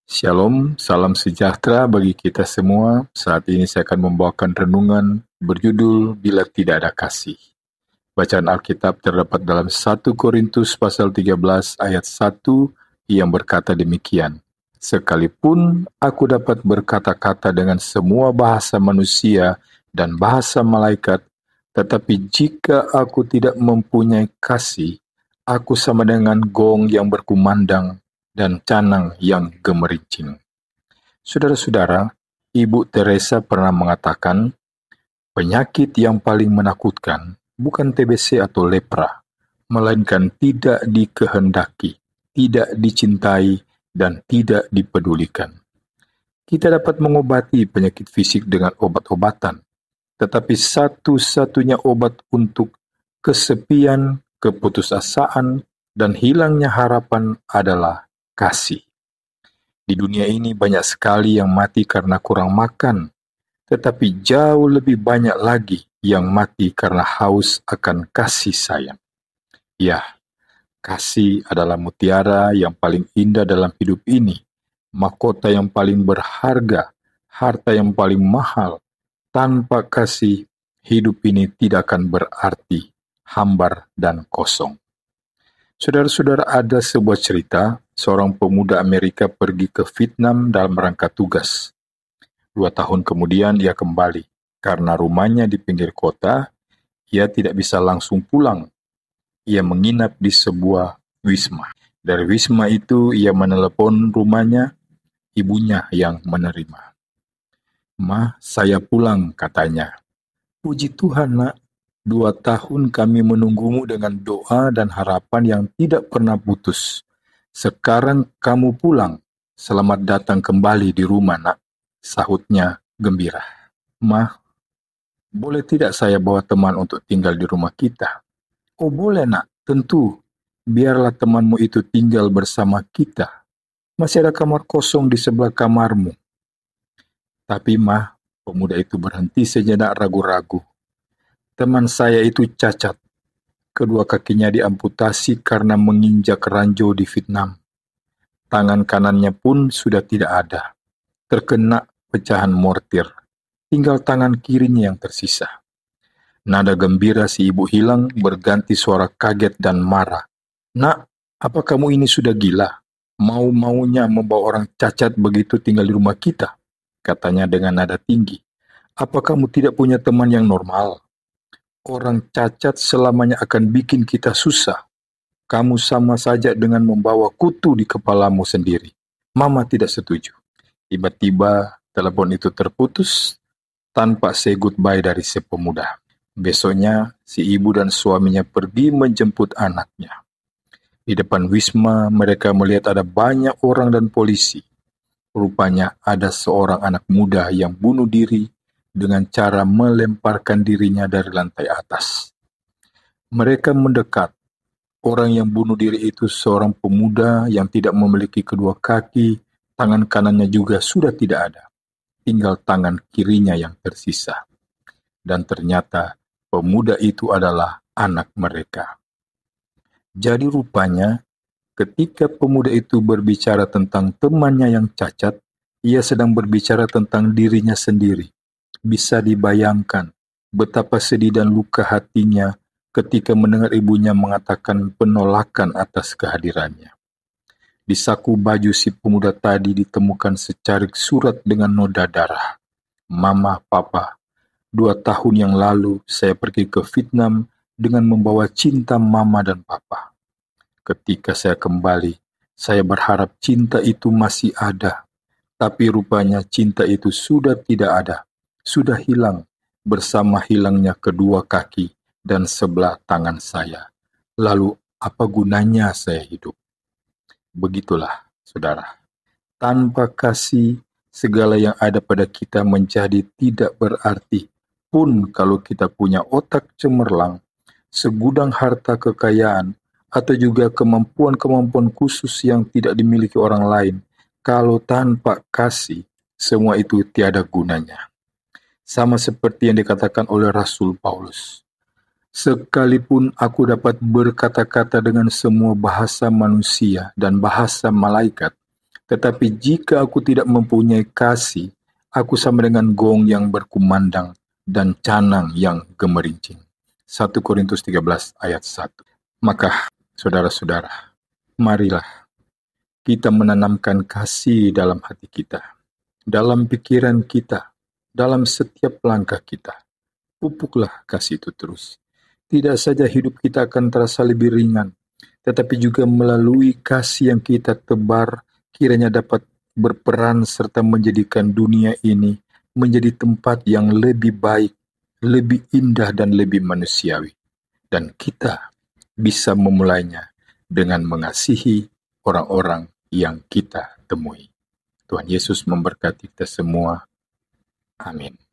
Shalom, salam sejahtera bagi kita semua. Saat ini saya akan membawakan renungan berjudul Bila Tidak Ada Kasih. Bacaan Alkitab terdapat dalam 1 Korintus pasal 13 ayat 1 yang berkata demikian. Sekalipun aku dapat berkata-kata dengan semua bahasa manusia dan bahasa malaikat, tetapi jika aku tidak mempunyai kasih, aku sama dengan gong yang berkumandang dan canang yang gemerincing. Saudara-saudara, Ibu Teresa pernah mengatakan, penyakit yang paling menakutkan bukan TBC atau lepra, melainkan tidak dikehendaki, tidak dicintai, dan tidak dipedulikan. Kita dapat mengobati penyakit fisik dengan obat-obatan, tetapi satu-satunya obat untuk kesepian, keputusasaan, dan hilangnya harapan adalah kasih. Di dunia ini banyak sekali yang mati karena kurang makan, tetapi jauh lebih banyak lagi yang mati karena haus akan kasih sayang. Ya, kasih adalah mutiara yang paling indah dalam hidup ini, mahkota yang paling berharga, harta yang paling mahal. Tanpa kasih, hidup ini tidak akan berarti, hambar dan kosong. Saudara-saudara, ada sebuah cerita, seorang pemuda Amerika pergi ke Vietnam dalam rangka tugas. 2 tahun kemudian ia kembali. Karena rumahnya di pinggir kota, ia tidak bisa langsung pulang. Ia menginap di sebuah wisma. Dari wisma itu ia menelepon rumahnya, ibunya yang menerima. "Ma, saya pulang," katanya. "Puji Tuhan, Nak. 2 tahun kami menunggumu dengan doa dan harapan yang tidak pernah putus. Sekarang kamu pulang. Selamat datang kembali di rumah, Nak," sahutnya gembira. "Mah, boleh tidak saya bawa teman untuk tinggal di rumah kita?" "Oh boleh, Nak, tentu. Biarlah temanmu itu tinggal bersama kita. Masih ada kamar kosong di sebelah kamarmu." Tapi Mah, pemuda itu berhenti sejenak ragu-ragu. "Teman saya itu cacat. Kedua kakinya diamputasi karena menginjak ranjau di Vietnam. Tangan kanannya pun sudah tidak ada. Terkena pecahan mortir. Tinggal tangan kirinya yang tersisa." Nada gembira si ibu hilang berganti suara kaget dan marah. "Nak, apa kamu ini sudah gila? Mau-maunya membawa orang cacat begitu tinggal di rumah kita?" katanya dengan nada tinggi. "Apa kamu tidak punya teman yang normal? Orang cacat selamanya akan bikin kita susah. Kamu sama saja dengan membawa kutu di kepalamu sendiri. Mama tidak setuju." Tiba-tiba telepon itu terputus tanpa say goodbye dari si pemuda. Besoknya, si ibu dan suaminya pergi menjemput anaknya. Di depan wisma, mereka melihat ada banyak orang dan polisi. Rupanya ada seorang anak muda yang bunuh diri dengan cara melemparkan dirinya dari lantai atas. Mereka mendekat. Orang yang bunuh diri itu seorang pemuda yang tidak memiliki kedua kaki, tangan kanannya juga sudah tidak ada. Tinggal tangan kirinya yang tersisa. Dan ternyata pemuda itu adalah anak mereka. Jadi rupanya, ketika pemuda itu berbicara tentang temannya yang cacat, ia sedang berbicara tentang dirinya sendiri. Bisa dibayangkan betapa sedih dan luka hatinya ketika mendengar ibunya mengatakan penolakan atas kehadirannya. Di saku baju si pemuda tadi ditemukan secarik surat dengan noda darah. "Mama, Papa, 2 tahun yang lalu saya pergi ke Vietnam dengan membawa cinta Mama dan Papa. Ketika saya kembali, saya berharap cinta itu masih ada. Tapi rupanya cinta itu sudah tidak ada, sudah hilang, bersama hilangnya kedua kaki dan sebelah tangan saya. Lalu apa gunanya saya hidup?" Begitulah, saudara. Tanpa kasih, segala yang ada pada kita menjadi tidak berarti. Pun kalau kita punya otak cemerlang, segudang harta kekayaan, atau juga kemampuan-kemampuan khusus yang tidak dimiliki orang lain, kalau tanpa kasih, semua itu tiada gunanya. Sama seperti yang dikatakan oleh Rasul Paulus. "Sekalipun aku dapat berkata-kata dengan semua bahasa manusia dan bahasa malaikat, Tetapi jika aku tidak mempunyai kasih, aku sama dengan gong yang berkumandang dan canang yang gemerincing. 1 Korintus 13 ayat 1. Maka, saudara-saudara, marilah kita menanamkan kasih dalam hati kita, dalam pikiran kita, dalam setiap langkah kita. Pupuklah kasih itu terus. Tidak saja hidup kita akan terasa lebih ringan, tetapi juga melalui kasih yang kita tebar, kiranya dapat berperan serta menjadikan dunia ini menjadi tempat yang lebih baik, lebih indah dan lebih manusiawi. Dan kita bisa memulainya dengan mengasihi orang-orang yang kita temui. Tuhan Yesus memberkati kita semua. Amin.